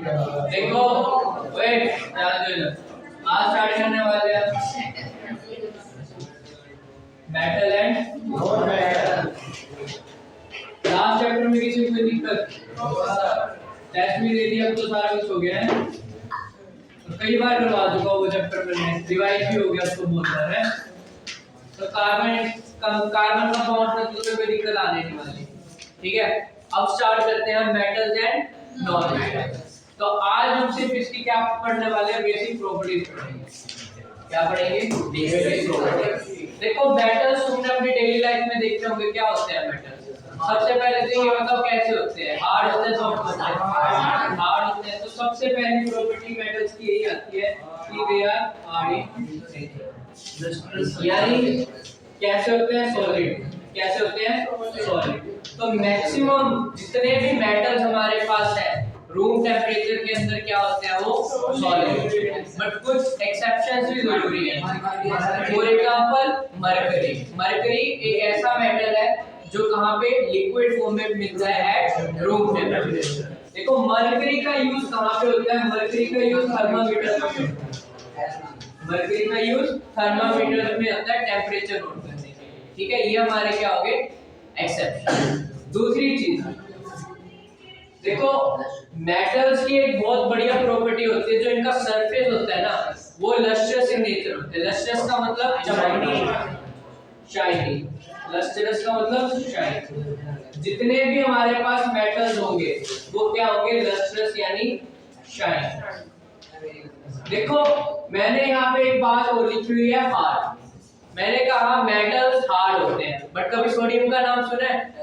देखो वेट ध्यान दो इधर। आज स्टार्ट करने वाले हैं metal and non metal. Last chapter में किसी को कोई दिक्कत? टेस्ट भी दे दिया, अब तो सारा कुछ हो गया है। तो कई बार करवा चुका वो चैप्टर मैंने, रिवाइज भी हो गया उसको बहुत बार है। तो कार्बन का बॉन्ड में तो कोई दिक्कत आने नहीं वाली। ठीक है, अब स्टार्ट करते हैं मेटल्स एंड नॉन मेटल्स। तो आज हम सिर्फ इसकी क्या पढ़ने वाले हैं? बेसिक प्रॉपर्टीज पढ़ेंगे। क्या पढ़ेंगे? Basic properties. देखो मेटल्स तुमने अपनी डेली लाइफ में देखते होंगे क्या होते हैं मेटल्स। सबसे पहले तो ये बताओ कैसे होते हैं? हार्ड होते हैं, सॉफ्ट होते हैं? हार्ड होते हैं। तो सबसे पहली प्रॉपर्टी मेटल्स की यही आती है कि they are hard in nature, यानी कैसे होते हैं? सॉलिड। कैसे होते हैं? सॉलिड। तो मैक्सिमम जितने भी मेटल्स हमारे पास है रूम टेम्परेचर के अंदर क्या होते हैं? वो सॉलिड। बट कुछ एक्सेप्शंस भी जरूरी है। For example mercury. मरकरी एक ऐसा मेटल है जो कहां पे लिक्विड फॉर्म में मिलता है एट रूम टेम्परेचर। देखो मरकरी का यूज कहां पे होता है? मरकरी का यूज थर्मामीटर में होता है। मरकरी का यूज थर्मामीटर में होता है टेम्परेचर नोट करने के लिए। ठीक है, ये हमारे क्या हो गए? एक्सेप्शन। दूसरी चीज देखो मेटल्स की एक बहुत बढ़िया प्रॉपर्टी होती है, जो इनका सरफेस होता है ना वो लस्ट्रस इन नेचर होता है। लस्ट्रस का मतलब चमकनी, शाइनी। लस्ट्रस का मतलब शाइनी। जितने भी हमारे पास मेटल्स होंगे वो क्या होंगे? लस्ट्रस यानी शाइन। देखो मैंने यहाँ पे एक बात और लिखी हुई है, हार्ड। मैंने कहा मेटल्स हार्ड होते हैं, बट कभी सोडियम का नाम सुना है?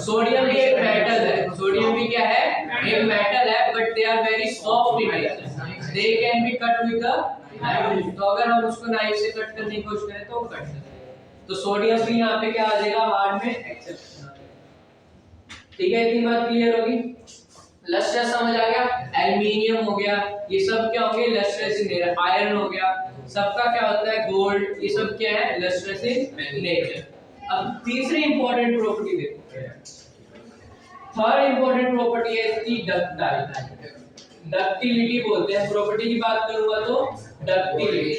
सोडियम भी एक मेटल है। सोडियम भी क्या है? एक मेटल है, but they are very soft in nature. They can be cut with the knife. तो अगर हम उसको नाइफ से कट करने की कोशिश करें तो कट सकते हैं। तो सोडियम भी यहाँ पे क्या आ जाएगा? हार्ड में एक्सेप्शन आ जाएगा। ठीक है, इतनी बात क्लियर होगी? लस्ट्रस समझ आ गया? एल्युमिनियम हो गया, ये सब क्या होंगे? Lustrous in nature. आयरन हो गया, सबका क्या होता है? गोल्ड। ये सब क्या है? Lustrous in nature. अब तीसरी इंपॉर्टेंट प्रॉपर्टी देखो। थर्ड इंपॉर्टेंट प्रॉपर्टी है इसकी डक्टाइल। डक्टिलिटी बोलते हैं। प्रॉपर्टी की बात करूंगा तो डक्टिलिटी।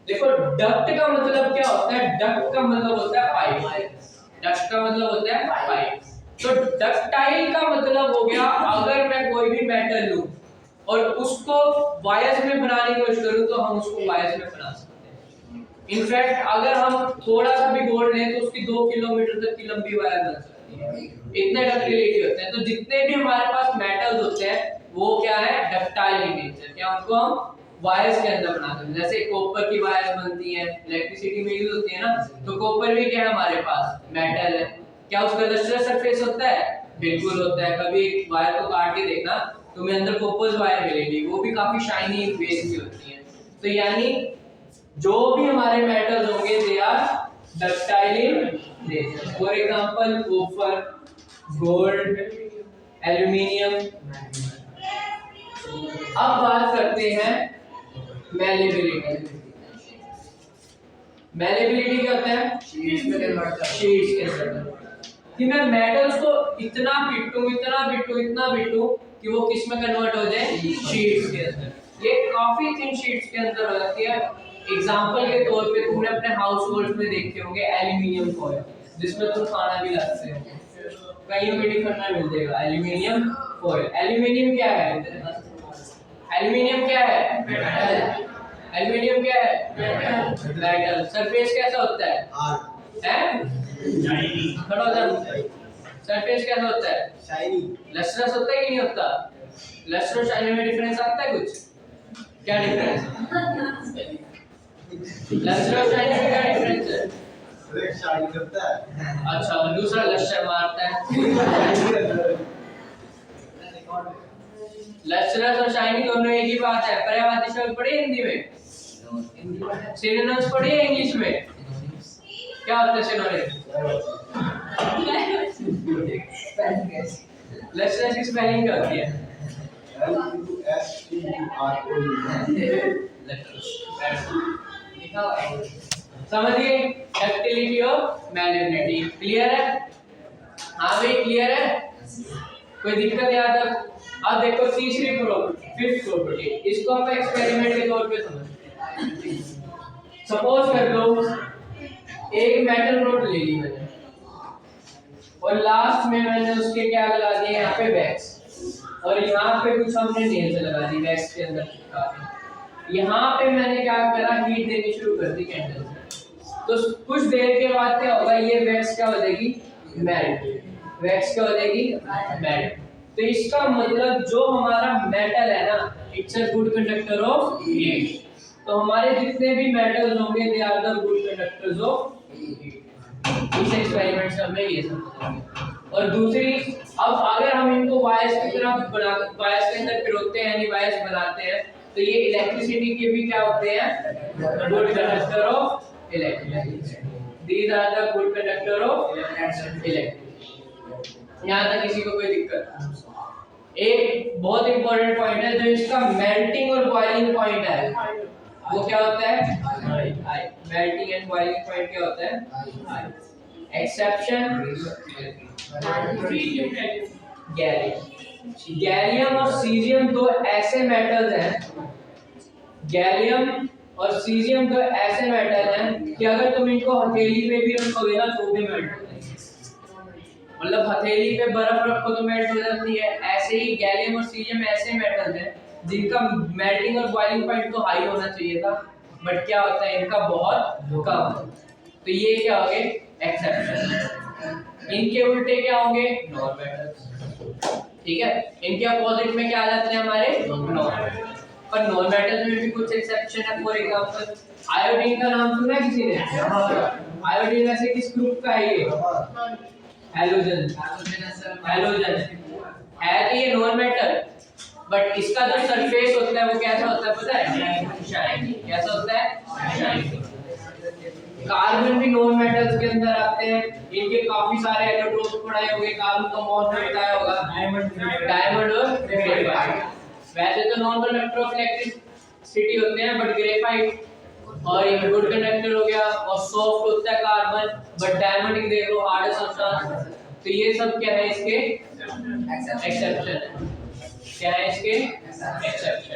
देखो डक्ट का मतलब क्या होता है? डक्ट का मतलब होता है पाइप। डक्ट का मतलब होता है पाइप। तो डक्टाइल का मतलब हो गया अगर मैं कोई भी मेटल लूं और उसको वायर्स में बनाने की कोशिश करूं तो हम उसको वायर्स में बना सकते हैं। इनफैक्ट अगर हम थोड़ा सा भी गोल्ड लें तो उसकी 2 किलोमीटर तक की लंबी वायर बन सकती है। इतने डक्टिलिटी होते हैं। तो जितने भी हमारे पास मेटल्स होते हैं वो क्या है? Ductile in nature. क्या उनको हम वायर्स के अंदर बनाते हैं। जैसे कॉपर की वायर्स बनती है, इलेक्ट्रिसिटी में यूज होती है ना, तो कॉपर भी क्या है? हमारे पास मेटल है। क्या उसका लस्ट्रस सरफेस होता है? बिल्कुल होता है। कभी एक वायर को काट के देखना, तुम्हें अंदर कॉपर वायर मिलेगी, वो भी काफी शाइनी बेस की होती है। तो यानी जो भी हमारे मेटल्स होंगे they are ductile in nature. For example copper, gold, aluminium. अब बात करते हैं मैलेबिलिटी। मैलेबिलिटी क्या होता है? शीट्स के अंदर कि मैं मेटल्स को इतना बिटूं कि वो किस में कन्वर्ट हो जाए? शीट्स के अंदर। ये काफी थिन शीट्स के अंदर हो जाती है। एग्जांपल के तौर पे तुमने अपने हाउस होल्ड में देखे होंगे एल्युमिनियम फॉयल, जिसमें तुम खाना भी रखते हो। कहीं भी टिफिन में मिल जाएगा एल्युमिनियम फॉयल। एल्युमिनियम क्या है? एल्युमिनियम क्या है? एल्युमिनियम क्या है? मेटल। सरफेस कैसा होता है? हैं? खड़ा हो जा। सरफेस कैसा होता है? शाइनी। लस्ट्रस होता है कि नहीं होता? लस्ट्रस और शाइनी में डिफरेंस आता है कुछ? क्या डिफरेंस? लस्ट्रस और शाइनी में क्या डिफरेंस है? एक शाइन करता है, अच्छा, और दूसरा लस्टर मारता है। लस्ट्रस और शाइनी दोनों एक ही बात है। पर्यायवाची शब्द पढ़े हिंदी में? सिनोनिम्स पढ़े इंग्लिश में? क्या होता है सिनोनिम्स? लस्ट्रस की स्पेलिंग क्या होती है? समझिए डक्टिलिटी और मैलेबिलिटी। क्लियर है? हाँ भाई क्लियर है? कोई दिक्कत यहाँ तक? अब देखो तीसरी प्रॉपर्टी, फिफ्थ प्रॉपर्टी, इसको आप एक्सपेरिमेंट के तौर पे समझते हैं। सपोज कर लो एक मेटल रोड ले ली मैंने और लास्ट में मैंने उसके क्या लगा दिए यहाँ पे वैक्स, और यहाँ पे कुछ हमने नेल्स लगा दी वैक्स के अंदर चिपका दी। यहाँ पे मैंने क्या करा, हीट देनी शुरू कर दी कैंडल से। तो कुछ देर के बाद क्या होगा, ये वैक्स क्या हो जाएगी, मेल्ट। वैक्स क्या हो जाएगी, मेल्ट। तो इसका मतलब जो हमारा मेटल है ना, it's a good conductor of heat. तो हमारे जितने भी मेटल्स होंगे they are the good conductors of heat. इस एक्सपेरिमेंट से हमें ये समझ। और दूसरी, अब अगर हम इनको वायर्स की तरह वायर्स के अंदर पिरोते हैं यानी वायर्स बनाते हैं, तो ये इलेक्ट्रिसिटी के भी क्या होते हैं, good conductor of electricity. These are the good conductor of electricity. यहाँ तक किसी को कोई दिक्कत? एक बहुत इंपॉर्टेंट पॉइंट है जो इसका मेल्टिंग और बॉइलिंग पॉइंट है, वो क्या होता है, high. Melting and boiling point क्या होता है, हाई। एक्सेप्शन गैलियम और सीजियम दो ऐसे मेटल्स हैं, गैलियम और सीजियम दो ऐसे मेटल हैं कि अगर तुम इनको हथेली पे भी रखोगे ना तो भी मेल्ट हो जाएंगे। मतलब हथेली पे बर्फ रखो तो मेल्ट हो जाती है, ऐसे ही गैलियम और सीजियम ऐसे मेटल्स हैं जिनका मेल्टिंग और बॉइलिंग पॉइंट तो हाई होना चाहिए था, बट क्या होता है इनका बहुत कम। तो ये क्या हो गए एक्सेप्शन। इनके उल्टे क्या होंगे, नॉन मेटल्स। ठीक है, इनके अपोजिट में क्या आ जाते हैं हमारे नॉन मेटल्स। पर नॉन मेटल्स में भी कुछ एक्सेप्शन है। फॉर एग्जांपल आयोडीन का नाम सुना है किसी ने? आयोडीन ऐसे किस ग्रुप का है ये? हैलोजन। हैलोजन है तो ये नॉन मेटल, बट इसका जो सरफेस होता है वो कैसा होता है पता है, शाइनी। कैसा होता है, शाइनी। कार्बन भी नॉन मेटल्स के अंदर आते हैं, इनके काफी सारे इलेक्ट्रॉन्स पढ़ाए होंगे, कार्बन का मॉडल बताया होगा, डायमंड और ग्रेफाइट। वैसे तो नॉन कंडक्टर ऑफ इलेक्ट्रिसिटी होते हैं, बट ग्रेफाइट और ये गुड कंडक्टर हो गया, और सॉफ्ट होता है कार्बन, बट डायमंड की देख लो हार्ड सब्सटेंस। तो ये सब क्या है इसके एक्सेप्शन है, क्या है इसके एक्सेप्शन।